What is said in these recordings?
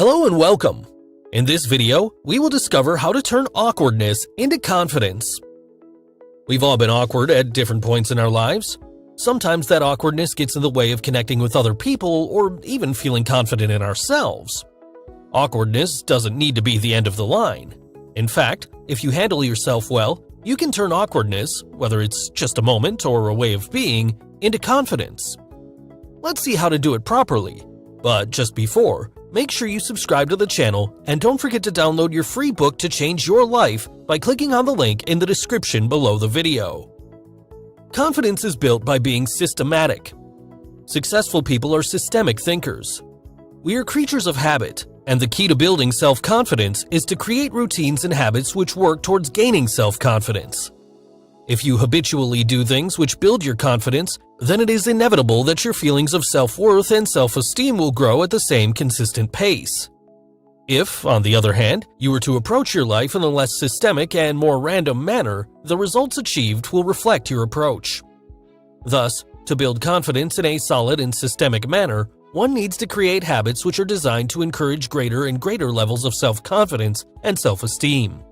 Hello and welcome. In this video, we will discover how to turn awkwardness into confidence. We've all been awkward at different points in our lives. Sometimes that awkwardness gets in the way of connecting with other people or even feeling confident in ourselves. Awkwardness doesn't need to be the end of the line. In fact, if you handle yourself well, you can turn awkwardness, whether it's just a moment or a way of being, into confidence. Let's see how to do it properly. But just before, make sure you subscribe to the channel and don't forget to download your free book to change your life by clicking on the link in the description below the video. Confidence is built by being systematic. Successful people are systemic thinkers. We are creatures of habit, and the key to building self-confidence is to create routines and habits which work towards gaining self-confidence. If you habitually do things which build your confidence, then it is inevitable that your feelings of self-worth and self-esteem will grow at the same consistent pace. If, on the other hand, you were to approach your life in a less systemic and more random manner, the results achieved will reflect your approach. Thus, to build confidence in a solid and systemic manner, one needs to create habits which are designed to encourage greater and greater levels of self-confidence and self-esteem.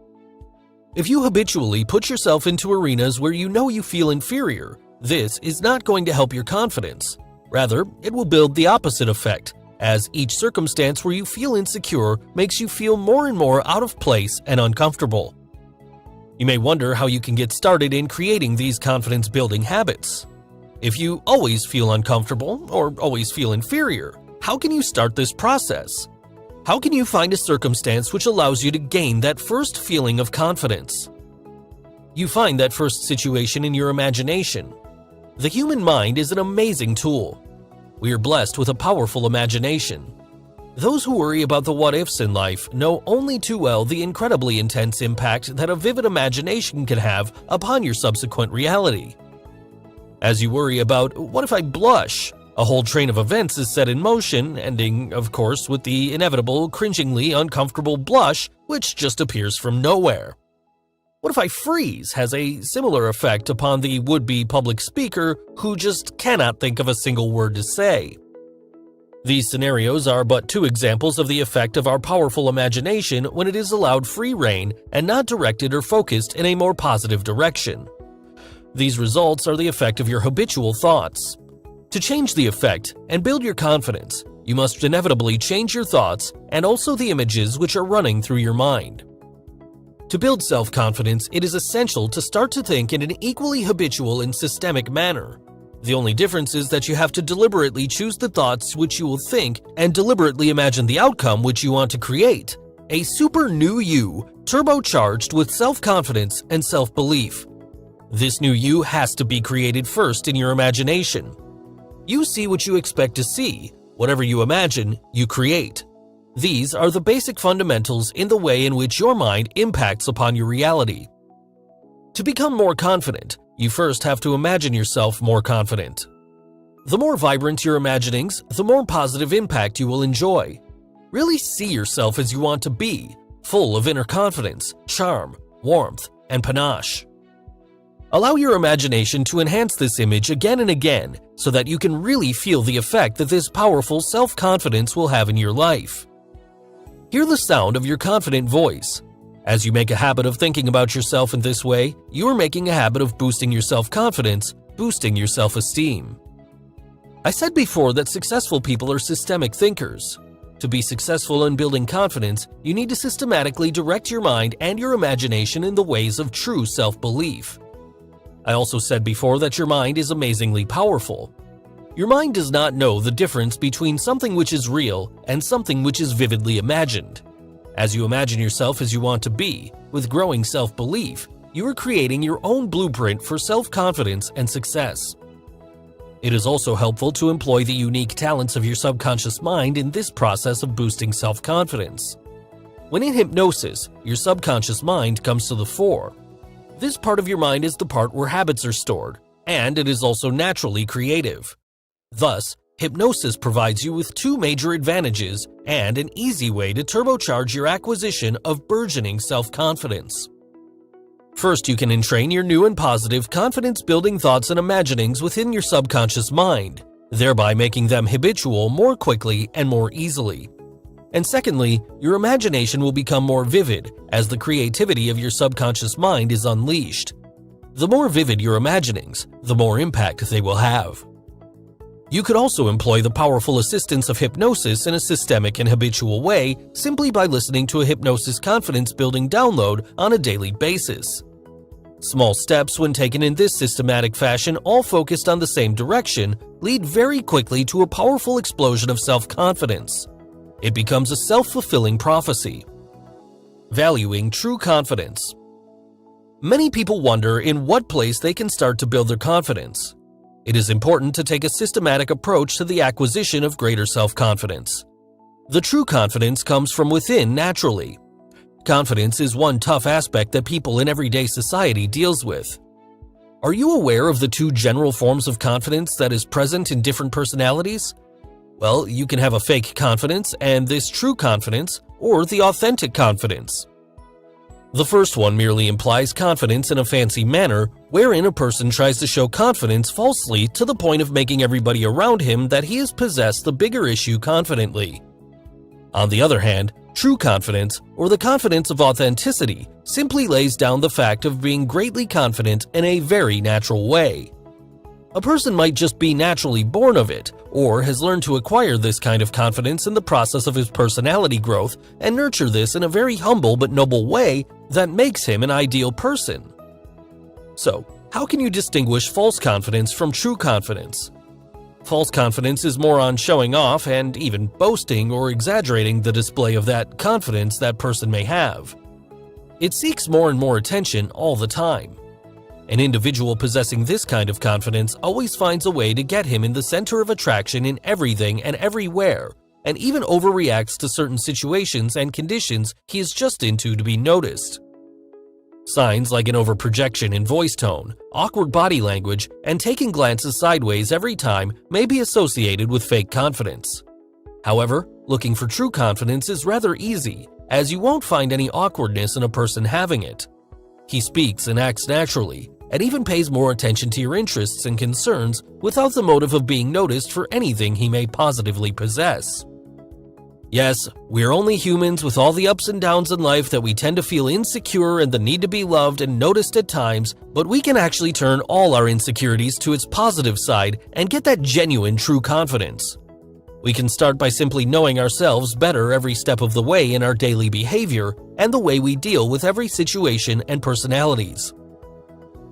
If you habitually put yourself into arenas where you know you feel inferior, this is not going to help your confidence. Rather, it will build the opposite effect, as each circumstance where you feel insecure makes you feel more and more out of place and uncomfortable. You may wonder how you can get started in creating these confidence-building habits. If you always feel uncomfortable or always feel inferior, how can you start this process? How can you find a circumstance which allows you to gain that first feeling of confidence? You find that first situation in your imagination. The human mind is an amazing tool. We are blessed with a powerful imagination. Those who worry about the what-ifs in life know only too well the incredibly intense impact that a vivid imagination can have upon your subsequent reality. As you worry about, what if I blush? A whole train of events is set in motion, ending, of course, with the inevitable, cringingly uncomfortable blush, which just appears from nowhere. What if I freeze has a similar effect upon the would-be public speaker who just cannot think of a single word to say. These scenarios are but two examples of the effect of our powerful imagination when it is allowed free rein and not directed or focused in a more positive direction. These results are the effect of your habitual thoughts. To change the effect and build your confidence, you must inevitably change your thoughts and also the images which are running through your mind. To build self-confidence, it is essential to start to think in an equally habitual and systemic manner. The only difference is that you have to deliberately choose the thoughts which you will think and deliberately imagine the outcome which you want to create. A super new you, turbocharged with self-confidence and self-belief. This new you has to be created first in your imagination. You see what you expect to see. Whatever you imagine, you create. These are the basic fundamentals in the way in which your mind impacts upon your reality. To become more confident, you first have to imagine yourself more confident. The more vibrant your imaginings, the more positive impact you will enjoy. Really see yourself as you want to be, full of inner confidence, charm, warmth, and panache. Allow your imagination to enhance this image again and again so that you can really feel the effect that this powerful self-confidence will have in your life. Hear the sound of your confident voice. As you make a habit of thinking about yourself in this way, you are making a habit of boosting your self-confidence, boosting your self-esteem. I said before that successful people are systemic thinkers. To be successful in building confidence, you need to systematically direct your mind and your imagination in the ways of true self-belief. I also said before that your mind is amazingly powerful. Your mind does not know the difference between something which is real and something which is vividly imagined. As you imagine yourself as you want to be, with growing self-belief, you are creating your own blueprint for self-confidence and success. It is also helpful to employ the unique talents of your subconscious mind in this process of boosting self-confidence. When in hypnosis, your subconscious mind comes to the fore. This part of your mind is the part where habits are stored, and it is also naturally creative. Thus, hypnosis provides you with two major advantages and an easy way to turbocharge your acquisition of burgeoning self-confidence. First, you can entrain your new and positive confidence-building thoughts and imaginings within your subconscious mind, thereby making them habitual more quickly and more easily. And secondly, your imagination will become more vivid as the creativity of your subconscious mind is unleashed. The more vivid your imaginings, the more impact they will have. You could also employ the powerful assistance of hypnosis in a systemic and habitual way simply by listening to a hypnosis confidence-building download on a daily basis. Small steps, when taken in this systematic fashion, all focused on the same direction, lead very quickly to a powerful explosion of self-confidence. It becomes a self-fulfilling prophecy. Valuing true confidence. Many people wonder in what place they can start to build their confidence. It is important to take a systematic approach to the acquisition of greater self-confidence. The true confidence comes from within naturally. Confidence is one tough aspect that people in everyday society deals with. Are you aware of the two general forms of confidence that is present in different personalities? Well, you can have a fake confidence and this true confidence, or the authentic confidence. The first one merely implies confidence in a fancy manner, wherein a person tries to show confidence falsely to the point of making everybody around him that he has possessed the bigger issue confidently. On the other hand, true confidence, or the confidence of authenticity, simply lays down the fact of being greatly confident in a very natural way. A person might just be naturally born of it, or has learned to acquire this kind of confidence in the process of his personality growth and nurture this in a very humble but noble way that makes him an ideal person. So, how can you distinguish false confidence from true confidence? False confidence is more on showing off and even boasting or exaggerating the display of that confidence that person may have. It seeks more and more attention all the time. An individual possessing this kind of confidence always finds a way to get him in the center of attraction in everything and everywhere, and even overreacts to certain situations and conditions he is just into to be noticed. Signs like an overprojection in voice tone, awkward body language, and taking glances sideways every time may be associated with fake confidence. However, looking for true confidence is rather easy, as you won't find any awkwardness in a person having it. He speaks and acts naturally, and even pays more attention to your interests and concerns without the motive of being noticed for anything he may positively possess. Yes, we're only humans with all the ups and downs in life that we tend to feel insecure and the need to be loved and noticed at times, but we can actually turn all our insecurities to its positive side and get that genuine true confidence. We can start by simply knowing ourselves better every step of the way in our daily behavior and the way we deal with every situation and personalities.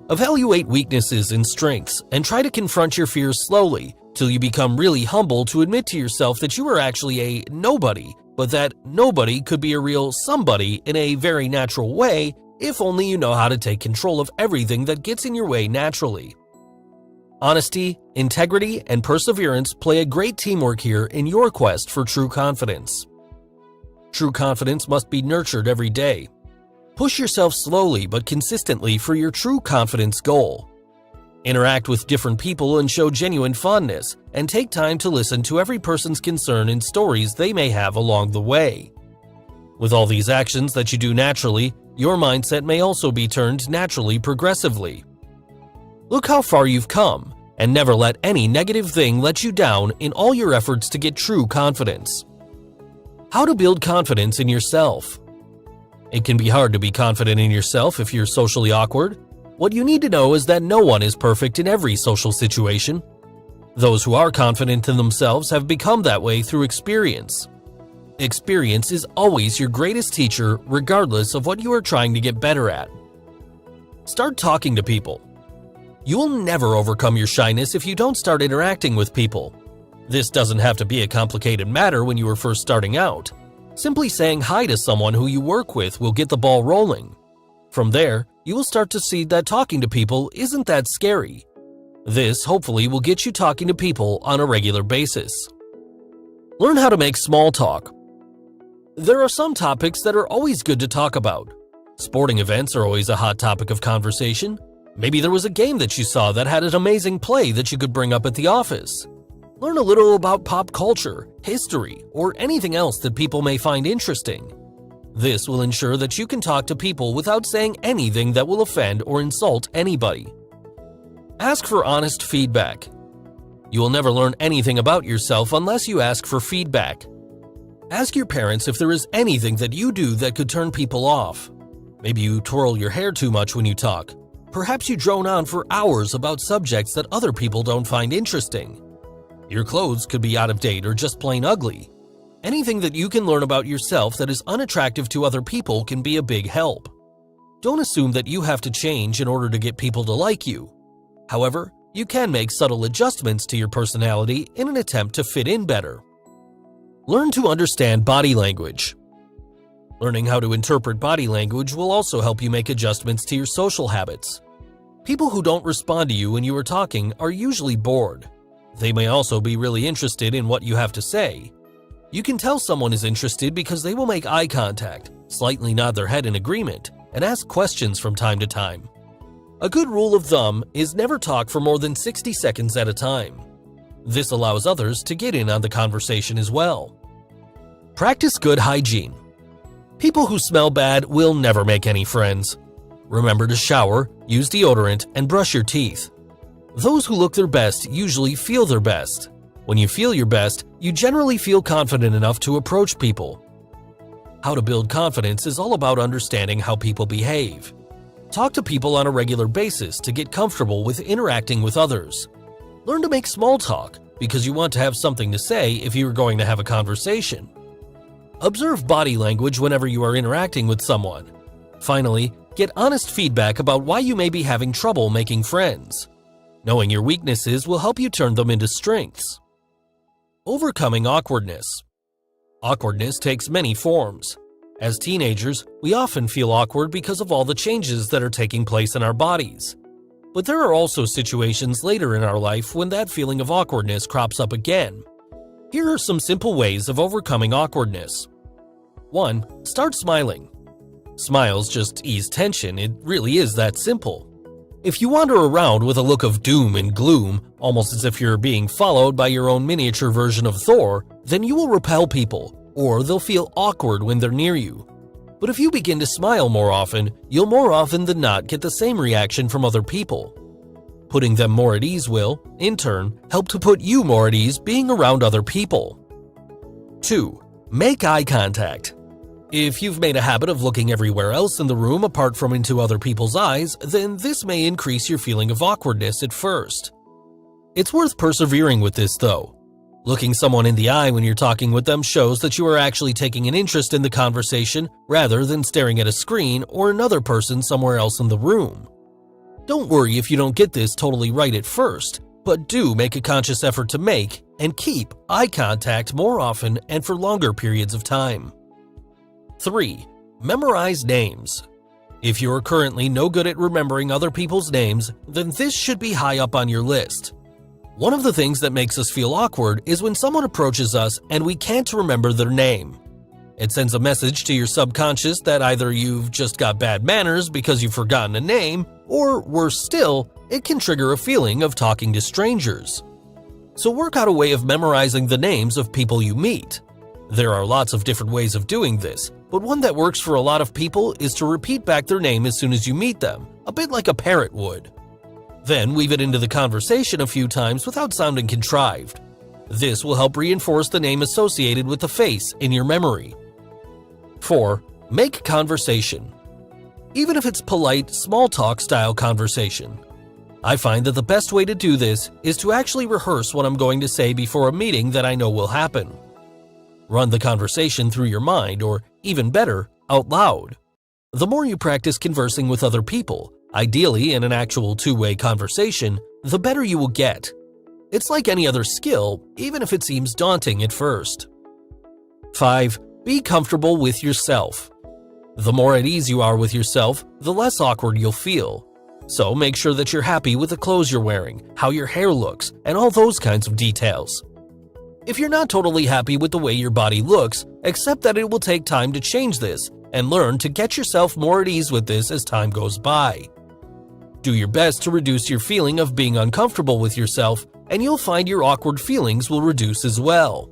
Evaluate weaknesses and strengths and try to confront your fears slowly till you become really humble to admit to yourself that you are actually a nobody, but that nobody could be a real somebody in a very natural way if only you know how to take control of everything that gets in your way naturally. Honesty, integrity, and perseverance play a great teamwork here in your quest for true confidence. True confidence must be nurtured every day. Push yourself slowly but consistently for your true confidence goal. Interact with different people and show genuine fondness, and take time to listen to every person's concern and stories they may have along the way. With all these actions that you do naturally, your mindset may also be turned naturally progressively. Look how far you've come, and never let any negative thing let you down in all your efforts to get true confidence. How to build confidence in yourself. It can be hard to be confident in yourself if you're socially awkward. What you need to know is that no one is perfect in every social situation. Those who are confident in themselves have become that way through experience. Experience is always your greatest teacher, regardless of what you are trying to get better at. Start talking to people. You will never overcome your shyness if you don't start interacting with people. This doesn't have to be a complicated matter when you are first starting out. Simply saying hi to someone who you work with will get the ball rolling. From there, you will start to see that talking to people isn't that scary. This hopefully will get you talking to people on a regular basis. Learn how to make small talk. There are some topics that are always good to talk about. Sporting events are always a hot topic of conversation. Maybe there was a game that you saw that had an amazing play that you could bring up at the office. Learn a little about pop culture, history, or anything else that people may find interesting. This will ensure that you can talk to people without saying anything that will offend or insult anybody. Ask for honest feedback. You will never learn anything about yourself unless you ask for feedback. Ask your parents if there is anything that you do that could turn people off. Maybe you twirl your hair too much when you talk. Perhaps you drone on for hours about subjects that other people don't find interesting. Your clothes could be out of date or just plain ugly. Anything that you can learn about yourself that is unattractive to other people can be a big help. Don't assume that you have to change in order to get people to like you. However, you can make subtle adjustments to your personality in an attempt to fit in better. Learn to understand body language. Learning how to interpret body language will also help you make adjustments to your social habits. People who don't respond to you when you are talking are usually bored. They may also be really interested in what you have to say. You can tell someone is interested because they will make eye contact, slightly nod their head in agreement, and ask questions from time to time. A good rule of thumb is never talk for more than 60 seconds at a time. This allows others to get in on the conversation as well. Practice good hygiene. People who smell bad will never make any friends. Remember to shower, use deodorant, and brush your teeth. Those who look their best usually feel their best. When you feel your best, you generally feel confident enough to approach people. How to build confidence is all about understanding how people behave. Talk to people on a regular basis to get comfortable with interacting with others. Learn to make small talk because you want to have something to say if you are going to have a conversation. Observe body language whenever you are interacting with someone. Finally, get honest feedback about why you may be having trouble making friends. Knowing your weaknesses will help you turn them into strengths. Overcoming awkwardness. Awkwardness takes many forms. As teenagers, we often feel awkward because of all the changes that are taking place in our bodies. But there are also situations later in our life when that feeling of awkwardness crops up again. Here are some simple ways of overcoming awkwardness. 1. Start smiling. Smiles just ease tension, it really is that simple. If you wander around with a look of doom and gloom, almost as if you're being followed by your own miniature version of Thor, then you will repel people, or they'll feel awkward when they're near you. But if you begin to smile more often, you'll more often than not get the same reaction from other people. Putting them more at ease will, in turn, help to put you more at ease being around other people. 2. Make eye contact. If you've made a habit of looking everywhere else in the room apart from into other people's eyes, then this may increase your feeling of awkwardness at first. It's worth persevering with this though. Looking someone in the eye when you're talking with them shows that you are actually taking an interest in the conversation rather than staring at a screen or another person somewhere else in the room. Don't worry if you don't get this totally right at first, but do make a conscious effort to make and keep eye contact more often and for longer periods of time. 3. Memorize names. If you are currently no good at remembering other people's names, then this should be high up on your list. One of the things that makes us feel awkward is when someone approaches us and we can't remember their name. It sends a message to your subconscious that either you've just got bad manners because you've forgotten a name, or worse still, it can trigger a feeling of talking to strangers. So work out a way of memorizing the names of people you meet. There are lots of different ways of doing this, but one that works for a lot of people is to repeat back their name as soon as you meet them, a bit like a parrot would. Then weave it into the conversation a few times without sounding contrived. This will help reinforce the name associated with the face in your memory. 4. Make conversation. Even if it's polite, small talk style conversation. I find that the best way to do this is to actually rehearse what I'm going to say before a meeting that I know will happen. Run the conversation through your mind, or even better, out loud. The more you practice conversing with other people, ideally in an actual two-way conversation, the better you will get. It's like any other skill, even if it seems daunting at first. 5. Be comfortable with yourself. The more at ease you are with yourself, the less awkward you'll feel. So make sure that you're happy with the clothes you're wearing, how your hair looks, and all those kinds of details. If you're not totally happy with the way your body looks, accept that it will take time to change this and learn to get yourself more at ease with this as time goes by. Do your best to reduce your feeling of being uncomfortable with yourself, and you'll find your awkward feelings will reduce as well.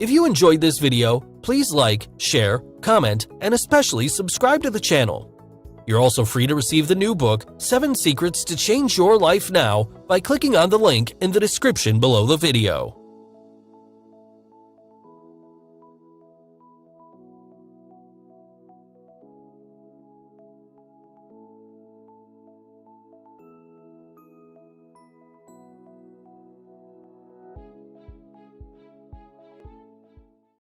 If you enjoyed this video, please like, share, comment, and especially subscribe to the channel. You're also free to receive the new book, 7 Secrets to Change Your Life Now, by clicking on the link in the description below the video.